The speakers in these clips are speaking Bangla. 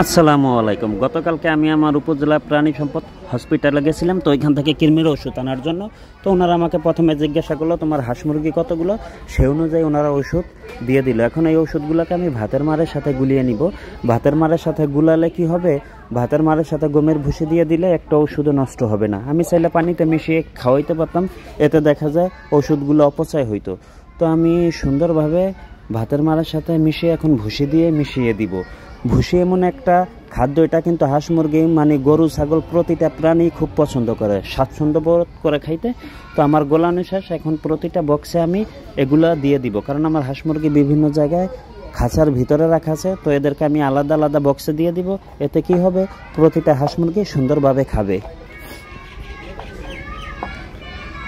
আসসালামু আলাইকুম। গতকালকে আমি আমার উপজেলা প্রাণী সম্পদ হসপিটালে গেছিলাম, তো ওইখান থেকে কৃমির ওষুধ আনার জন্য। তো ওনারা আমাকে প্রথমে জিজ্ঞাসা করলো তোমার হাঁস মুরগি কতগুলো, সেই অনুযায়ী ওনারা ওষুধ দিয়ে দিল। এখন এই ওষুধগুলোকে আমি ভাতের মারের সাথে গুলিয়ে নিব। ভাতের মারের সাথে গুলালে কি হবে, ভাতের মারের সাথে গমের ভুসি দিয়ে দিলে একটা ওষুধও নষ্ট হবে না। আমি চাইলে পানিতে মিশিয়ে খাওয়াইতে পারতাম, এতে দেখা যায় ওষুধগুলো অপচয় হইতো। তো আমি সুন্দরভাবে ভাতের মারের সাথে মিশিয়ে এখন ভুসি দিয়ে মিশিয়ে দিব। ভুসি এমন একটা খাদ্য, এটা কিন্তু হাঁস মুরগি মানে গরু ছাগল প্রতিটা প্রাণী খুব পছন্দ করে, স্বাচ্ছন্দ্য বোধ করে খাইতে। তো আমার গোলানুসার এখন প্রতিটা বক্সে আমি এগুলা দিয়ে দিব, কারণ আমার হাঁস মুরগি বিভিন্ন জায়গায় খাঁচার ভিতরে রাখা আছে। তো এদেরকে আমি আলাদা আলাদা বক্সে দিয়ে দিব। এতে কি হবে, প্রতিটা হাঁস মুরগি সুন্দরভাবে খাবে।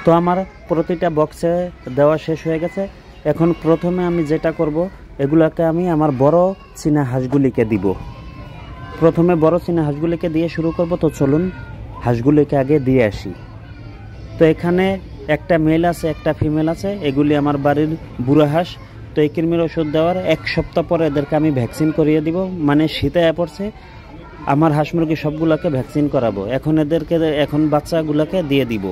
তো আমার প্রতিটা বক্সে দেওয়া শেষ হয়ে গেছে। এখন প্রথমে আমি যেটা করব, এগুলাকে আমি আমার বড় চীনা হাঁসগুলিকে দিব। প্রথমে বড় চীনা হাঁসগুলিকে দিয়ে শুরু করব। তো চলুন হাঁসগুলিকে আগে দিয়ে আসি। তো এখানে একটা মেল আছে, একটা ফিমেল আছে। এগুলি আমার বাড়ির বুড়া হাঁস। তো এই কৃমির ওষুধ দেওয়ার 1 সপ্তাহ পরে এদেরকে আমি ভ্যাকসিন করিয়ে দিব। মানে শীতে পড়ছে, আমার হাঁস মুরগি সবগুলোকে ভ্যাকসিন করাবো। এখন বাচ্চাগুলোকে দিয়ে দিব।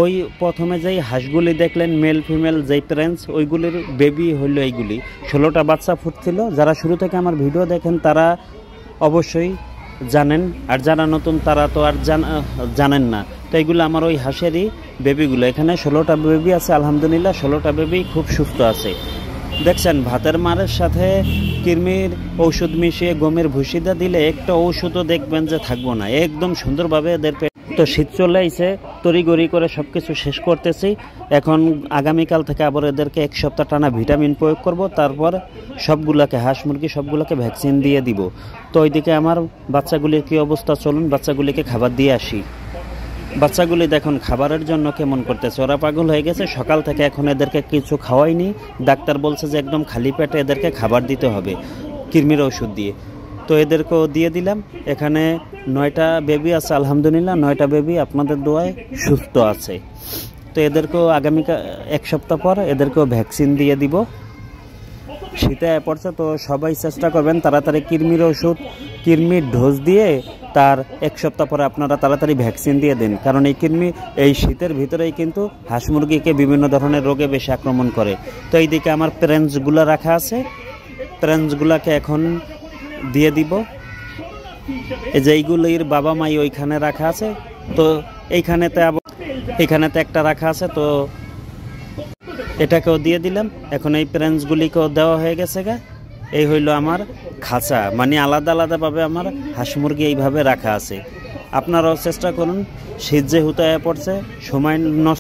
ওই প্রথমে যেই হাঁসগুলি দেখলেন মেল ফিমেল যেই প্যারেন্টস, ওইগুলির বেবি হইল এইগুলি। 16টা বাচ্চা ফুটছিল। যারা শুরু থেকে আমার ভিডিও দেখেন তারা অবশ্যই জানেন, আর যারা নতুন তারা তো আর জানেন না। তো এইগুলো আমার ওই হাঁসেরই বেবিগুলো। এখানে 16টা বেবি আছে, আলহামদুলিল্লাহ 16টা বেবি খুব সুস্থ আছে। দেখছেন ভাতের মারের সাথে কৃমির ঔষধ মিশিয়ে গমের ভুসিটা দিলে একটা ঔষধও দেখবেন যে থাকবো না, একদম সুন্দরভাবে এদের পেট। তো শীত চলে আইছে, তড়িগড়ি করে সব কিছু শেষ করতেছি। এখন আগামীকাল থেকে আবার এদেরকে 1 সপ্তাহ টানা ভিটামিন প্রয়োগ করব। তারপর সবগুলোকে হাঁস মুরগি সবগুলোকে ভ্যাকসিন দিয়ে দিব। তো ওইদিকে আমার বাচ্চাগুলির কী অবস্থা, চলুন বাচ্চাগুলিকে খাবার দিয়ে আসি। বাচ্চাগুলি দেখুন খাবারের জন্য কেমন করতেছে, ওরা পাগল হয়ে গেছে। সকাল থেকে এখন এদেরকে কিছু খাওয়াইনি। ডাক্তার বলছে যে একদম খালি পেটে এদেরকে খাবার দিতে হবে কৃমির ওষুধ দিয়ে। তো এদেরকেও দিয়ে দিলাম। এখানে 9টা বেবি আছে, আলহামদুলিল্লাহ 9টা বেবি আপনাদের দোয়ায় সুস্থ আছে। তো এদেরকেও আগামীকাল 1 সপ্তাহ পর এদেরকেও ভ্যাকসিন দিয়ে দিব। শীতে পড়ছে, তো সবাই চেষ্টা করবেন তাড়াতাড়ি কৃমির ডোজ দিয়ে তার 1 সপ্তাহ পরে আপনারা তাড়াতাড়ি ভ্যাকসিন দিয়ে দিন। কারণ এই কৃমি এই শীতের ভিতরেই কিন্তু হাঁস মুরগিকে বিভিন্ন ধরনের রোগে বেশি আক্রমণ করে। তো এইদিকে আমার প্যারেন্টসগুলো রাখা আছে, প্যারেন্টসগুলোকে এখন দিয়ে দিব। এই যে এইগুলির বাবা মাই ওইখানে রাখা আছে। তো এইখানেতে একটা রাখা আছে, তো এটাকেও দিয়ে দিলাম। এখন এই প্যারেন্টসগুলিকেও দেওয়া হয়ে গেছে গা। এই হইল আমার খাঁচা, মানে আলাদা আলাদাভাবে আমার হাঁস মুরগি এইভাবে রাখা আছে। আপনারাও চেষ্টা করুন, শীত যে হুতায় পড়ছে, সময় নষ্ট